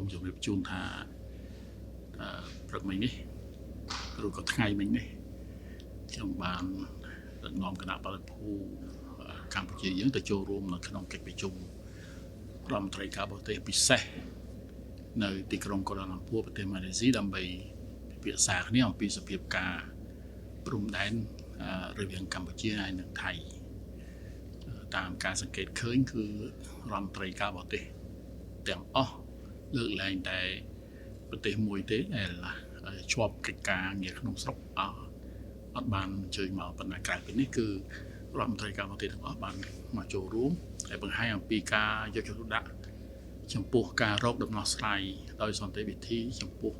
มជំរាបជូនថាព្រឹកមិញនេះឬក៏ថ្ងៃមិញនេះខ្ញុំបានដឹកនាំគណៈបរិភូកម្ពុជាយើងទៅចូលរួមនៅក្នុងកិច្ចប្រជុំរដ្ឋមន្ត្រីការបរទេសពិសេសនៅទីក្រុងកូឡាឡាំពួរប្រទេសម៉ាឡេស៊ីដើម្បីពិភាក្សាគ្នាអំពីសភាពការព្រំដែនរវាងកម្ពុជាហើយនិងថៃតាមការសង្កេតឃើញគឺរដ្ឋមន្ត្រីការបរទេសទាំងអស់លើកលែងតែប្រទេសមួយទេដែលជាប់កិច្ចការងារក្នុងស្រុកអត់បានអញ្ជើញមកប៉ុន្តែក្រៅពីនេះគឺរដ្ឋមន្ត្រីការបរទេសទាំងអស់បានមកចូលរួមហើយបង្ហាញអំពីការយកចិត្តទុកដាក់ចំពោះការរកដំណោះស្រាយដោយសន្តិវិធីចំពោះ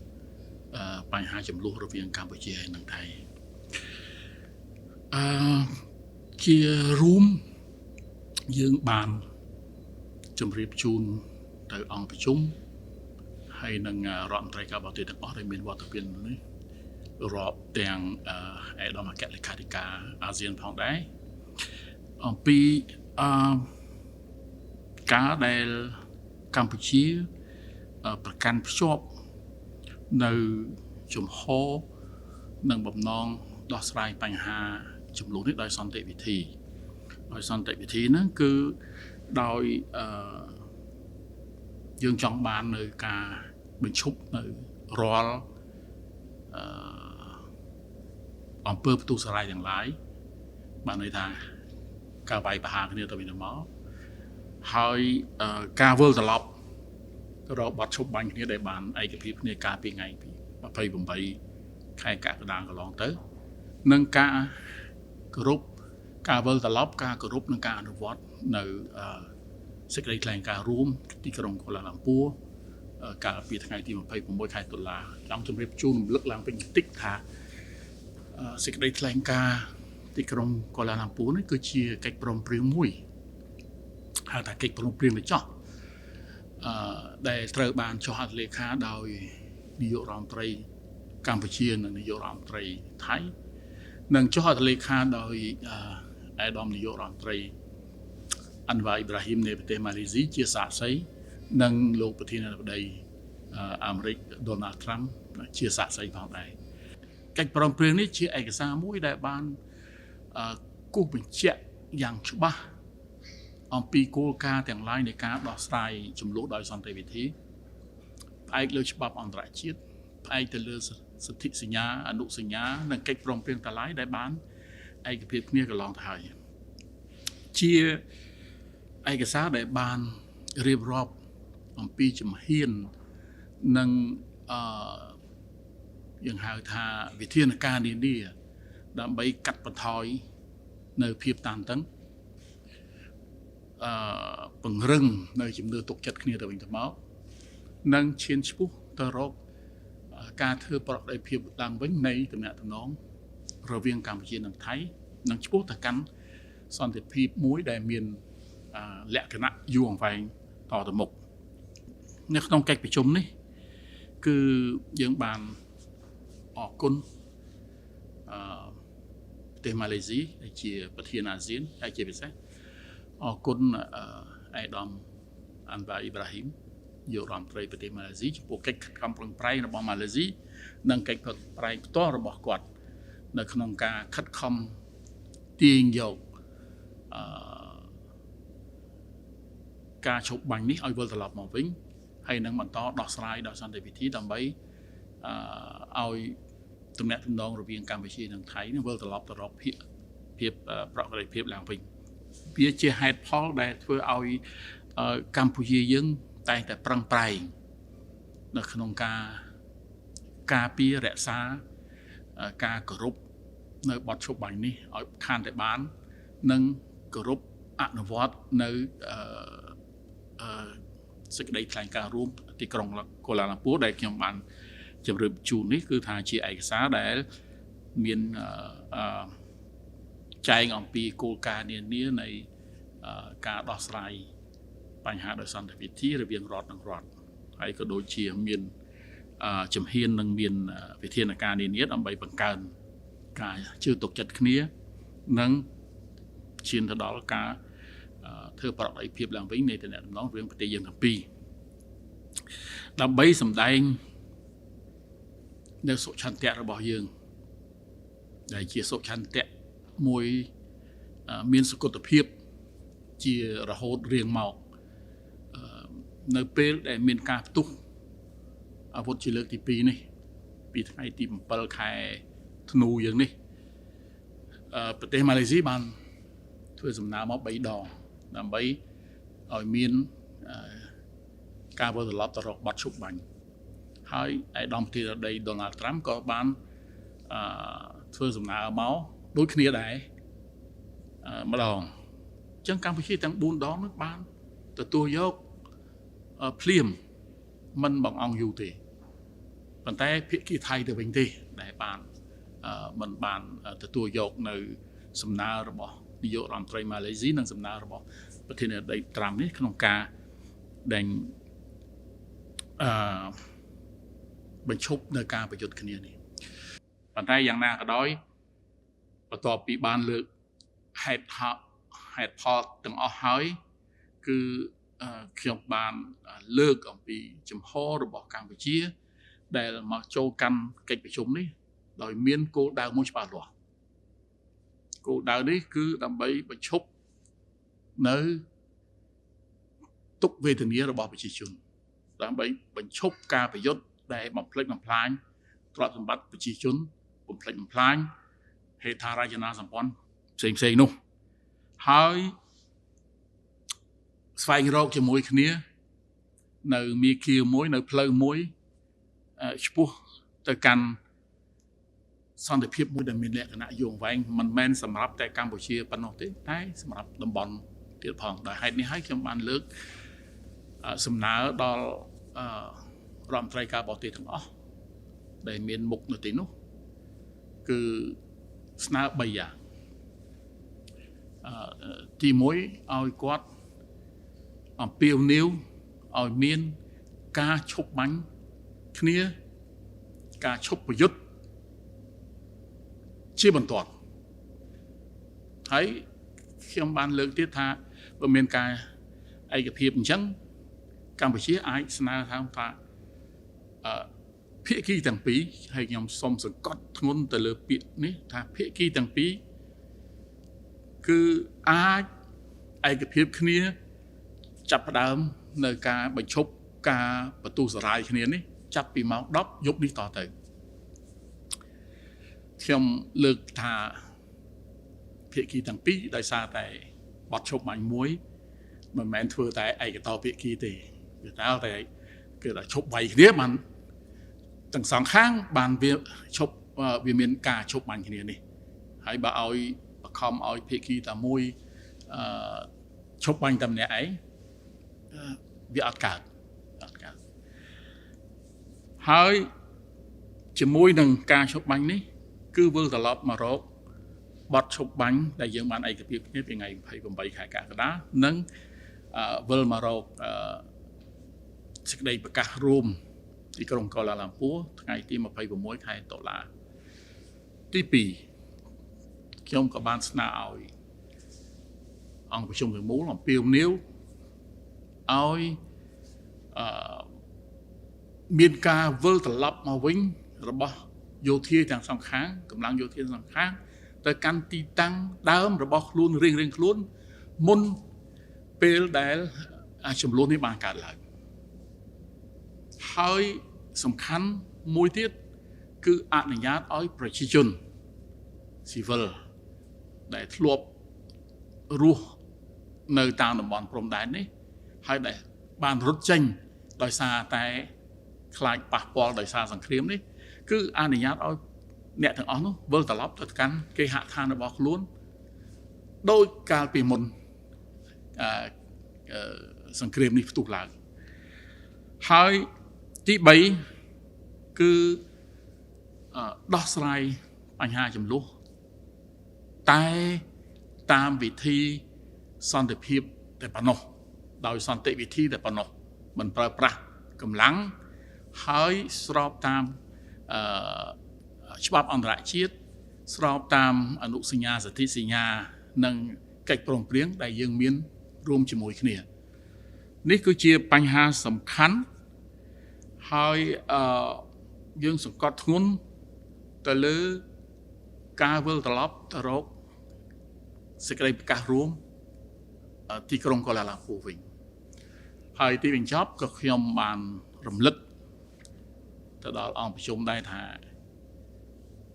បញ្ហាចំនួនរវាងកម្ពុជាហើយនិងថៃជារួមយើងបានជម្រាបជូនទៅអង្គប្រជុំហើយនឹងរដ្ឋមន្ត្រីការបរទេសទាំងអស់ដែលមានវត្តមាននេះរាប់ទាំងឯកឧត្តមអគ្គលេខាធិការអាស៊ានផងដែរអំពីការដែលកម្ពុជាប្រកាន់ភ្ជាប់នៅជំហរនិងបំណងដោះស្រាយបញ្ហាចំនួននេះដោយសន្តិវិធីហ្នឹងគឺដោយយើងចង់បាននៅការបញ្ឈប់នៅរាល់អំពើផ្ទុះសារាយទាំងឡាយបានន័យថាការវាយប្រហារគ្នាទៅវិញទៅមកហើយការវិលត្រឡប់ទៅរកបទឈប់បាញ់គ្នាដែលបានឯកភាពគ្នាកាលពីថ្ងៃ28ខែកក្កដាកន្លងទៅនិងការគោរពការវិលត្រឡប់ការគោរពនិងការអនុវត្តនៅសេចក្តីថ្លែងការណ៍រួមទីក្រុងកូឡាឡាំពួរកាលពីថ្ងៃទី26ខែតុលាចង់ជម្រាបជូនរំលឹកឡើងវិញបន្តិចថាសេចក្តីថ្លែងការណ៍ទីក្រុងកូឡាឡាំពួរនេះគឺជាកិច្ចព្រមព្រៀងមួយហៅថាកិច្ចព្រមព្រៀងបញ្ចុះដែលត្រូវបានចុះហត្ថលេខាដោយនាយករដ្ឋមន្ត្រីកម្ពុជានិងនាយករដ្ឋមន្ត្រីថៃនិងចុះហត្ថលេខាដោយឯកឧត្តមនាយករដ្ឋមន្ត្រីអាន់វ៉ាអ៊ីប្រាហ៊ីមនៃប្រទេសម៉ាឡេស៊ីជាសាក្សីនិងលោកប្រធានាធិបតីអាមេរិកដូណាល់ត្រាំជាសាក្សីផងដែរកិច្ចព្រមព្រៀងនេះជាឯកសារមួយដែលបានគូសបញ្ជាក់យ៉ាងច្បាស់អំពីគោលការណ៍ទាំងឡាយនៃការដោះស្រាយចំនួនដោយសន្តិវិធីផ្អែកលើច្បាប់អន្តរជាតិផ្អែកទៅលើសន្ធិសញ្ញាអនុសញ្ញានិងកិច្ចព្រមព្រៀងទាំងឡាយដែលបានឯកភាពគ្នាកន្លងទៅហើយជាឯកសារដែលបានរៀបរាប់អំពីជំហាននិងយើងហៅថាវិធានការនានាដើម្បីកាត់បន្ថយនៅភាពតានតឹងពង្រឹងនៅជំនឿទុកចិត្តគ្នាទៅវិញទៅមកនិងឈានឆ្ពោះទៅរកការធ្វើប្រតិភិបឡើងវិញនៃទំនាក់ទំនងរវាងកម្ពុជានិងថៃនិងឆ្ពោះទៅកាន់សន្តិភាពមួយដែលមានលក្ខណៈយូរអង្វែងតទៅមុខនៅក្នុងកិច្ចប្រជុំនេះគឺយើងបានអរគុណប្រទេសម៉ាឡេស៊ីដែលជាប្រធានអាស៊ានហើយជាពិសេសអរគុណឯកឧត្តមអាន់វ៉ាអ៊ីប្រាហ៊ីមនាយករដ្ឋមន្ត្រីប្រទេសម៉ាឡេស៊ីចំពោះកិច្ចខិតខំប្រឹងប្រែងរបស់ម៉ាឡេស៊ីនិងកិច្ចប្រឹងប្រែងផ្ទាល់របស់គាត់នៅក្នុងការខិតខំទាញយកការឈប់បាញ់នេះឲ្យវិលត្រឡប់មកវិញហើយនឹងបន្តដោះស្រាយដោយសន្តិវិធីដើម្បីឲ្យទំនាក់ទំនងរវាងកម្ពុជានិងថៃនឹងវិលត្រឡប់ទៅរកភាពប្រកបភាពឡើងវិញវាជាហេតុផលដែលធ្វើឲ្យកម្ពុជាយើងតែងតែប្រឹងប្រែងនៅក្នុងការពាររក្សាការគោរពនៅបទឈប់បាញ់នេះឲ្យខានតែបាននិងគោរពអនុវត្តនៅសេចក្តីថ្លែងការណ៍រួមទីក្រុងកូឡាឡាំពួរដែលខ្ញុំបានជម្រាបជូននេះគឺថាជាឯកសារដែលមានចែងអំពីគោលការណ៍នានានៃការដោះស្រាយបញ្ហាដោយសន្តិវិធីរវាងរដ្ឋនិងរដ្ឋហើយក៏ដូចជាមានជំហាននិងមានវិធានការនានាដើម្បីបង្កើនការជឿទុកចិត្តគ្នានិងឈានទៅដល់ការធ្វើប្រតិភិបឡើងវិញនៃទំនាក់ទំនងរវាងប្រទេសយើងទាំងពីរ ដើម្បីសម្ដែងនៅសុឆន្ទៈរបស់យើងដែលជាសុឆន្ទៈមួយមានសកលភាពជារហូតរៀងមកនៅពេលដែលមានការផ្ទុះអាវុធជាលើកទី2នេះពីថ្ងៃទី7ខែធ្នូយើងនេះប្រទេសម៉ាឡេស៊ីបានធ្វើសំណើមក3ដងដើម្បីឲ្យមានការវិលត្រឡប់ទៅរកបទឈប់បាញ់ហើយឯកឧត្តមប្រធានាធិបតី Donald Trump ក៏បានធ្វើសំណើមកដូចគ្នាដែរម្ដងអញ្ចឹងកម្ពុជាទាំង4ដងនោះបានទទួលយកភ្លាមមិនបងអង្គយូរទេប៉ុន្តែភាគីថៃទៅវិញទេដែលបានមិនបានទទួលយកនៅសំណើរបស់នាយករដ្ឋមន្ត្រីម៉ាឡេស៊ីនិងសំណើរបស់ប្រធានាធិបតីត្រាំនេះក្នុងការដេញបញ្ឈប់នៅការប្រយុទ្ធគ្នានេះប៉ុន្តែយ៉ាងណាក៏ដោយបន្ទាប់ពីបានលើកហេតុផលទាំងអស់ហើយគឺខ្ញុំបានលើកអំពីចំហរបស់កម្ពុជាដែលមកចូលកាន់កិច្ចប្រជុំនេះដោយមានគោលដៅមួយច្បាស់លាស់គោលដៅនេះគឺដើម្បីបញ្ឈប់នៅទុក្ខវេទនារបស់ប្រជាជនដើម្បីបញ្ឈប់ការប្រយុទ្ធដែលបំផ្លិចបំផ្លាញទ្រព្យសម្បត្តិប្រជាជនបំផ្លិចបំផ្លាញហេដ្ឋារចនាសម្ព័ន្ធផ្សេងនោះហើយស្វែងរកជាមួយគ្នានៅមាគ៌ាមួយនៅផ្លូវមួយឆ្ពោះទៅកាន់សន្តិភាពមួយដែលមានលក្ខណៈយូរអង្វែងមិនមែនសម្រាប់តែកម្ពុជាប៉ុណ្ណោះទេតែសម្រាប់តំបន់ទៀតផងដោយហេតុនេះហើយខ្ញុំបានលើកសំណើដល់រដ្ឋមន្ត្រីការបរទេសទាំងអស់ដែលមានមុខនៅទីនោះគឺស្នើ3យ៉ាងទី1ឲ្យគាត់អំពាវនាវឲ្យមានការឈប់បាញ់គ្នាការឈប់ប្រយុទ្ធជាបន្ទាន់ហើយខ្ញុំបានលើកទៀតថាបើមានការឯកភាពអញ្ចឹងកម្ពុជាអាចស្នើថាភាគីទាំងពីរហើយខ្ញុំសូមសង្កត់ធ្ងន់ទៅលើពាក្យនេះថាភាគីទាំងពីរគឺអាចឯកភាពគ្នាចាប់ផ្ដើមនៅការបញ្ឈប់ការបន្ទុះសារាយគ្នានេះចាប់ពីម៉ោង10យប់នេះតទៅខ្ញុំលើកថាភាគីទាំងពីរដោយសារតែបទឈប់បាញ់មួយមិនមែនធ្វើតែឯកតោភាគីទេវាតែគឺថាឈប់វាយគ្នាបានទាំងសងខាងបានវាមានការឈប់បាញ់គ្នានេះហើយបើឲ្យបខំឲ្យភាគីតែមួយឈប់បាញ់តែម្នាក់ឯងវាអត់កើតហើយជាមួយនឹងការឈប់បាញ់នេះគឺវិលត្រឡប់មករកបទឈប់បាញ់ដែលយើងបានឯកភាពគ្នាពីថ្ងៃ28ខែកក្កដានិងវិលមករកសេចក្តីប្រកាសរួមទីក្រុងកូឡាឡាំពួរថ្ងៃទី26ខែតុលាទី2ខ្ញុំក៏បានស្នើឲ្យអង្គប្រជុំទាំងមូលអំពាវនាវឲ្យមានការវិលត្រឡប់មកវិញរបស់យោធាទាំងសងខាងកម្លាំងយោធាទាំងសងខាងទៅកាន់ទីតាំងដើមរបស់ខ្លួនរៀងខ្លួនមុនពេលដែលចំនួននេះបានកើតឡើងហើយសំខាន់មួយទៀតគឺអនុញ្ញាតឲ្យប្រជាជនស៊ីវិលដែលធ្លាប់រស់នៅតាមតំបន់ព្រំដែននេះហើយដែលបានរត់ចេញដោយសារតែខ្លាចប៉ះពាល់ដោយសារសង្គ្រាមនេះគឺអនុញ្ញាតឲ្យអ្នកទាំងអស់នោះវិលត្រឡប់ទៅកាន់គេហដ្ឋានរបស់ខ្លួនដោយកាលពីមុនសង្គ្រាមនេះផ្ទុះឡើងហើយទី3គឺដោះស្រាយបញ្ហាចំនួនតែតាមវិធីសន្តិភាពតែប៉ុណ្ណោះដោយសន្តិវិធីតែប៉ុណ្ណោះមិនប្រើប្រាស់កម្លាំងហើយស្របតាមច្បាប់អន្តរជាតិស្របតាមអនុសញ្ញាសន្ធិសញ្ញានិងកិច្ចព្រមព្រៀងដែលយើងមានរួមជាមួយគ្នានេះគឺជាបញ្ហាសំខាន់ ហើយយើងសង្កត់ធ្ងន់ទៅលើការវិលត្រឡប់ទៅរកសេចក្តីប្រកាសរួមទីក្រុងកូឡាឡាំពូវិញហើយទីបញ្ចប់ក៏ខ្ញុំបានរំលឹកទៅដល់អង្គប្រជុំដែរថា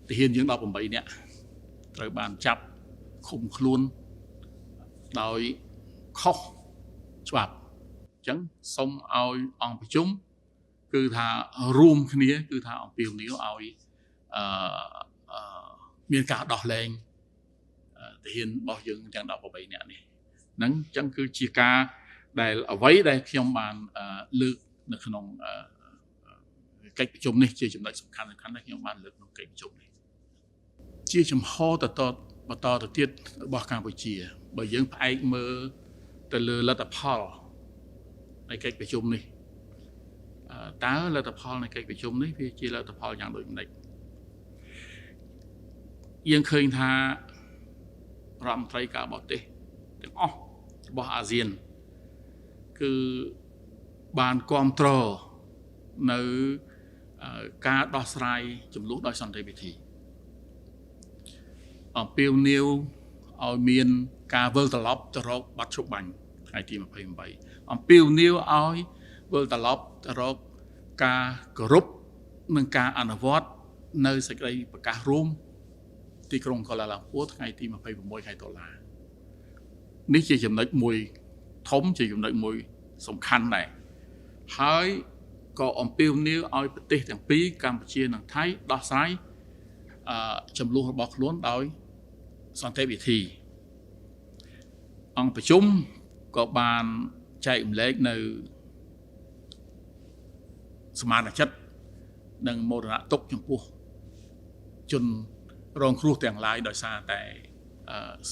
ទាហានយើង18នាក់ត្រូវបានចាប់ឃុំខ្លួនដោយខុសច្បាប់អញ្ចឹងសូមឲ្យអង្គប្រជុំគឺថារួមគ្នាគឺថាអំពាវនាវឲ្យមានការដោះលែងទាហានរបស់យើងទាំង18នាក់នេះហ្នឹងអញ្ចឹងគឺជាការដែលអ្វីដែលខ្ញុំបានលើកនៅក្នុងកិច្ចប្រជុំនេះជាចំណុចសំខាន់ដែលខ្ញុំបានលើកក្នុងកិច្ចប្រជុំនេះជាចំហបន្តទៅទៀតរបស់កម្ពុជាបើយើងផ្អែកមើលទៅលើលទ្ធផលនៃកិច្ចប្រជុំនេះតើលទ្ធផលនៃកិច្ចប្រជុំនេះវាជាលទ្ធផលយ៉ាងដូចម្តេចយើងឃើញថារដ្ឋមន្ត្រីការបរទេសទាំងអស់របស់អាស៊ានគឺបានគាំទ្រនៅការដោះស្រាយចំនួនដោយសន្តិវិធីអំពាវនាវឲ្យមានការវិលត្រឡប់ទៅរកបាត់ឈប់បាញ់ថ្ងៃទី28អំពាវនាវឲ្យវិលត្រឡប់ទៅរកការគោរពនិងការអនុវត្តនៅសេចក្តីប្រកាសរួមទីក្រុងកូឡាឡាំពូថ្ងៃទី26ខែតុលានេះជាចំណុចមួយធំជាចំណុចមួយសំខាន់ដែរហើយក៏អំពាវនាវឲ្យប្រទេសទាំងពីរកម្ពុជានិងថៃដោះស្រាយចំនួនរបស់ខ្លួនដោយសន្តិវិធីអង្គប្រជុំក៏បានចែករំលែកនៅសមានចិត្តនិងមរណទុក្ខចំពោះជនរងគ្រោះទាំងឡាយដោយសារតែ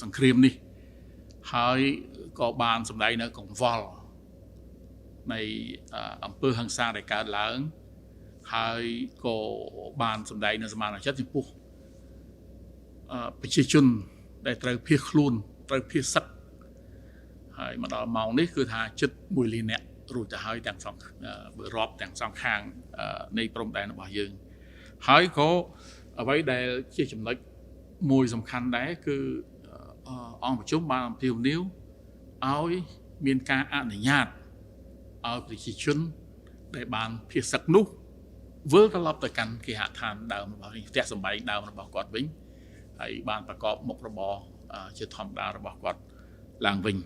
សង្គ្រាមនេះហើយក៏បានសម្ដែងនៅកង្វល់នៃអំពើហិង្សាដែលកើតឡើងហើយក៏បានសម្ដែងនៅសមានចិត្តចំពោះប្រជាជនដែលត្រូវភៀសខ្លួនត្រូវភៀសសឹកហើយមកដល់ម៉ោងនេះគឺថាជិត1លាននាក់រួចទៅហើយទាំងសងបើរាប់ទាំងសងខាងនៃព្រំដែនរបស់យើងហើយក៏អ្វីដែលជាចំណុចមួយសំខាន់ដែរគឺអង្គប្រជុំបានអំពាវនាវឲ្យមានការអនុញ្ញាតឲ្យប្រជាជនដែលបានភៀសសឹកនោះវិលត្រឡប់ទៅកាន់គេហដ្ឋានដើមរបស់ផ្ទះសម្បែងដើមរបស់គាត់វិញហើយបានប្រកបមុខរបរជាធម្មតារបស់គាត់ឡើងវិញ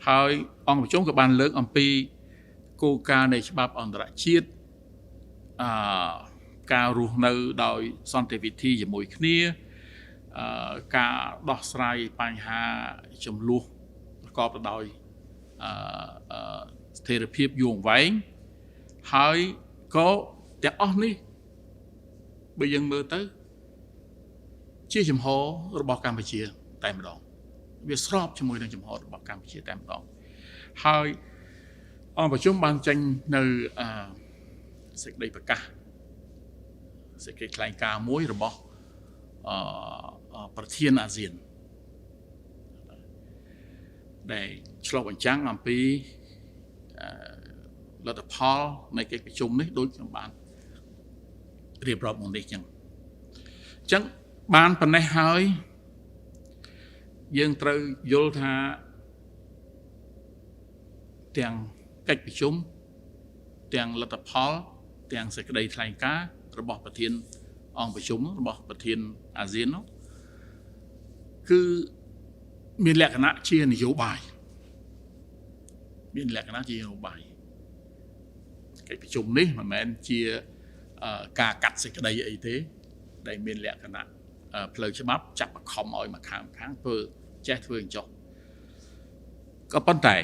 ហើយអង្គប្រជុំក៏បានលើកអំពីគោលការណ៍នៃច្បាប់អន្តរជាតិការរស់នៅដោយសន្តិវិធីជាមួយគ្នាការដោះស្រាយបញ្ហាចំនួនប្រកបទៅដោយស្ថិរភាពយូរអង្វែងហើយក៏ទាំងអស់នេះបើយើងមើលទៅជាចំហរបស់កម្ពុជាតែម្ដងវាស្របជាមួយនឹងចំហរបស់កម្ពុជាតែម្ដងហើយអង្គប្រជុំបានចេញនៅសេចក្តីប្រកាសសេចក្តីថ្លែងការណ៍មួយរបស់ប្រធានអាស៊ានដែលឆ្លុះបញ្ចាំងអំពីលទ្ធផលនៃកិច្ចប្រជុំនេះដូចខ្ញុំបានរៀបរាប់មកនេះអញ្ចឹងបានប៉ុណ្ណេះហើយយើងត្រូវយល់ថាទាំងកិច្ចប្រជុំទាំងលទ្ធផលទាំងសេចក្តីថ្លែងការណ៍របស់ប្រធានអង្គប្រជុំរបស់ប្រធានអាស៊ាននោះគឺមានលក្ខណៈជានយោបាយមានលក្ខណៈជានយោបាយកិច្ចប្រជុំនេះមិនមែនជាការកាត់សេចក្តីអីទេដែលមានលក្ខណៈផ្លូវច្បាប់ចាប់បង្ខំឲ្យមកខាងធ្វើចេះធ្វើអញ្ចោះក៏ប៉ុន្តែ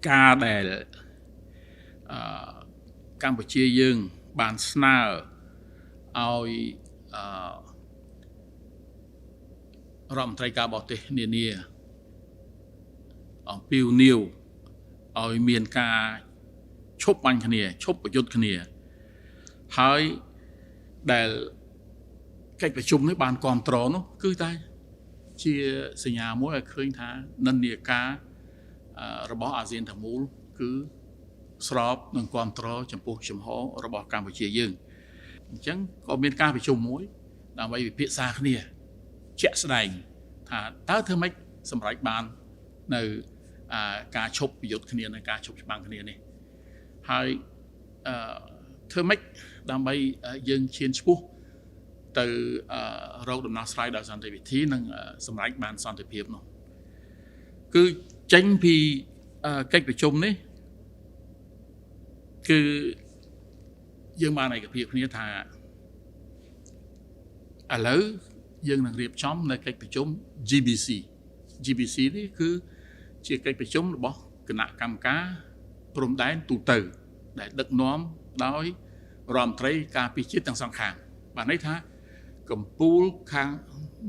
ការដែលកម្ពុជាយើងបានស្នើឲ្យរដ្ឋមន្ត្រីការបរទេសនានាអំពាវនាវឲ្យមានការឈប់បាញ់គ្នាឈប់ប្រយុទ្ធគ្នាហើយដែលកិច្ចប្រជុំនេះបានគាំទ្រនោះគឺតែជាសញ្ញាមួយឲ្យឃើញថានិន្នាការរបស់អាស៊ានទាំងមូលគឺ ស្របនឹងគ្រប់គ្រងចំពោះចំហរបស់កម្ពុជាយើងអញ្ចឹងក៏មានការប្រជុំមួយដើម្បីវិភាគសាគ្នាជាក់ស្ដែងថាតើធ្វើម៉េចសម្រេចបាននៅការឈប់ប្រយុទ្ធគ្នានិងការឈប់ច្បាំងគ្នានេះហើយធ្វើម៉េចដើម្បីយើងឈានឆ្ពោះទៅរកដំណោះស្រាយដោយសន្តិវិធីនិងសម្រេចបានសន្តិភាពនោះគឺចេញពីកិច្ចប្រជុំនេះគឺយើងបានឯកភាពគ្នាថាឥឡូវយើងនឹងរៀបចំនៅកិច្ចប្រជុំ GBC នេះគឺជាកិច្ចប្រជុំរបស់គណៈកម្មការព្រំដែនទូទៅដែលដឹកនាំដោយរដ្ឋមន្ត្រីការពារជាតិទាំងសងខាងបានន័យថាកម្ពុជាខាង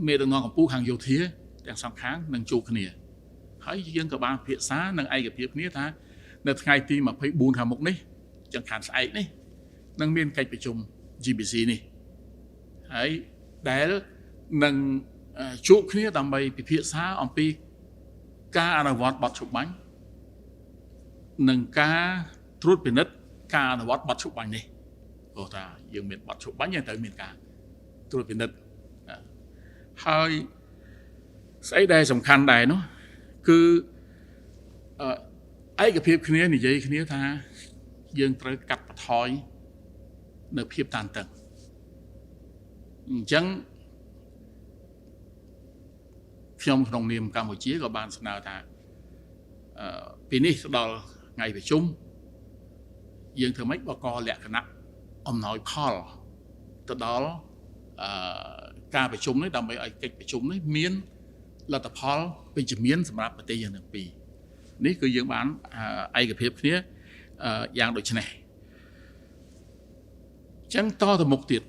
មេដឹកនាំកម្ពុជាខាងយោធាទាំងសងខាងនឹងជួបគ្នាហើយយើងក៏បានពិភាក្សានឹងឯកភាពគ្នាថានៅថ្ងៃទី24ខាងមុខនេះចង្ខានស្អែកនេះនឹងមានកិច្ចប្រជុំ GBC នេះហើយដែលនឹងជួបគ្នាដើម្បីពិភាក្សាអំពីការអនុវត្តបទឈប់បាញ់និងការត្រួតពិនិត្យការអនុវត្តបទឈប់បាញ់នេះព្រោះថាយើងមានបទឈប់បាញ់យើងត្រូវមានការត្រួតពិនិត្យហើយស្អីដែលសំខាន់ដែរនោះគឺឯកភាពគ្នានិយាយគ្នាថាយើងត្រូវកាត់បន្ថយនៅភាពតានតឹងអញ្ចឹងខ្ញុំក្នុងនាមកម្ពុជាក៏បានស្នើថាពីនេះទៅដល់ថ្ងៃប្រជុំយើងធ្វើម៉េចបកលក្ខណៈអំណោយផលទៅដល់ការប្រជុំនេះដើម្បីឲ្យកិច្ចប្រជុំនេះមានលទ្ធផលវិជ្ជមានសម្រាប់ប្រទេសយើងទាំងពីរនេះគឺយើងបានឯកភាពគ្នាយ៉ាងដូចនេះអញ្ចឹងតទៅមុខទៀត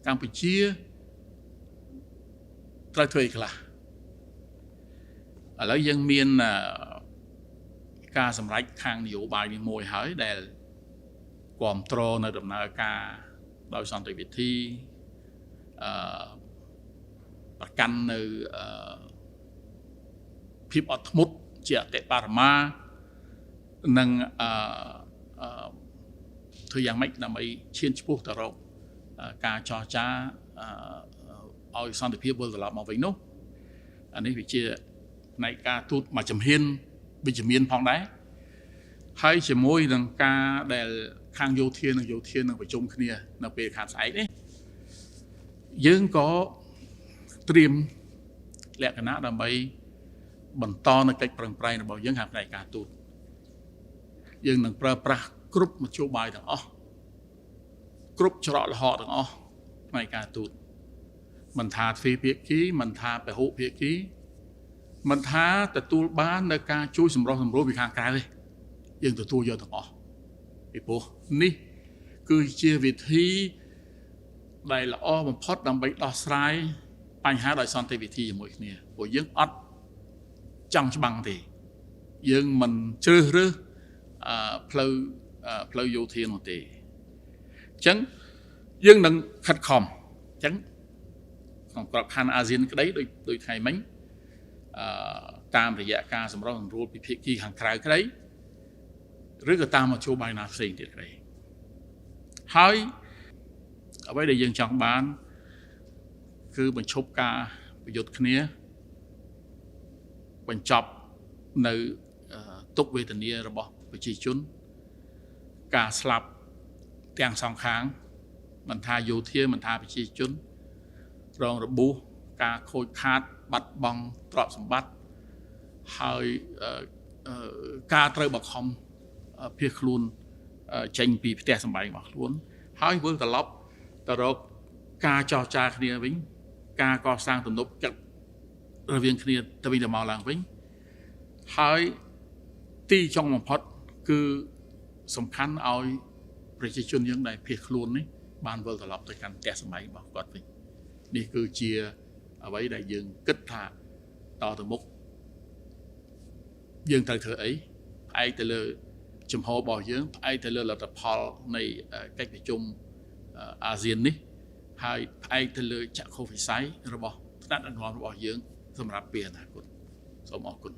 កម្ពុជាត្រូវធ្វើអីខ្លះឥឡូវយើងមានការសម្រេចខាងនយោបាយនេះមួយហើយដែលគ្រប់គ្រងនៅដំណើរការដោយសន្តិវិធីប្រកាន់នៅភាពអត់ធ្មត់ជាអតិបរមានិងធ្វើយ៉ាងម៉េចដើម្បីឈានឆ្ពោះទៅរកការចរចាឲ្យសន្តិភាពវិលត្រឡប់មកវិញនោះអានេះវាជាផ្នែកការទូតមួយជំហានវិជ្ជមានផងដែរហើយជាមួយនឹងការដែលខាងយោធានិងប្រជុំគ្នានៅពេលខាងស្អែកនេះយើងក៏ត្រៀមលក្ខណៈដើម្បីបន្តនៅកិច្ចប្រឹងប្រែងរបស់យើងខាងផ្នែកការទូតយើងនឹងប្រើប្រាស់គ្រប់មធ្យោបាយទាំងអស់គ្រប់ច្រកល្ហកទាំងអស់ផ្នែកការទូតមិនថាទ្វេភាគីមិនថាពហុភាគីមិនថាទទួលបាននៅការជួយសម្រុះសម្រួលពីខាងក្រៅទេយើងទទួលយកទាំងអស់ពីព្រោះនេះគឺជាវិធីដែលល្អបំផុតដើម្បីដោះស្រាយបញ្ហាដោយសន្តិវិធីជាមួយគ្នាព្រោះយើងអត់ចង់ច្បាំងទេយើងមិនជ្រើសរើសផ្លូវយោធានោះទេអញ្ចឹងយើងនឹងខិតខំអញ្ចឹងក្នុងក្របខ័ណ្ឌអាស៊ានក្តីដោយថ្ងៃមិញតាមរយៈការសម្រុះសម្រួលពីភាគីខាងក្រៅក្តីឬក៏តាមមធ្យោបាយណាផ្សេងទៀតក្តីហើយអ្វីដែលយើងចង់បានគឺបញ្ឈប់ការប្រយុទ្ធគ្នាបញ្ចប់នៅទុក្ខវេទនារបស់ប្រជាជនការស្លាប់ទាំងសងខាងមិនថាយោធាមិនថាប្រជាជនរងរបួសការខូចខាតបាត់បង់ទ្រព្យសម្បត្តិហើយការត្រូវបង្ខំភៀសខ្លួនចេញពីផ្ទះសម្បែងរបស់ខ្លួនហើយវិលត្រឡប់ទៅរកការចរចាគ្នាវិញការកសាងទំនុកចិត្តរវាងគ្នាទៅវិញទៅមកឡើងវិញហើយទីចុងបំផុតគឺសំខាន់ឲ្យប្រជាជនយើងដែលភៀសខ្លួននេះបានវិលត្រឡប់ទៅកាន់ផ្ទះសម្បែងរបស់គាត់វិញនេះគឺជាអ្វីដែលយើងគិតថាតទៅមុខយើងត្រូវធ្វើអីផ្អែកទៅលើជំហររបស់យើងផ្អែកទៅលើលទ្ធផលនៃកិច្ចប្រជុំអាស៊ាននេះហើយផ្អែកទៅលើចក្ខុវិស័យរបស់ថ្នាក់ដឹកនាំរបស់យើងសម្រាប់ពេលអនាគតសូមអរគុណ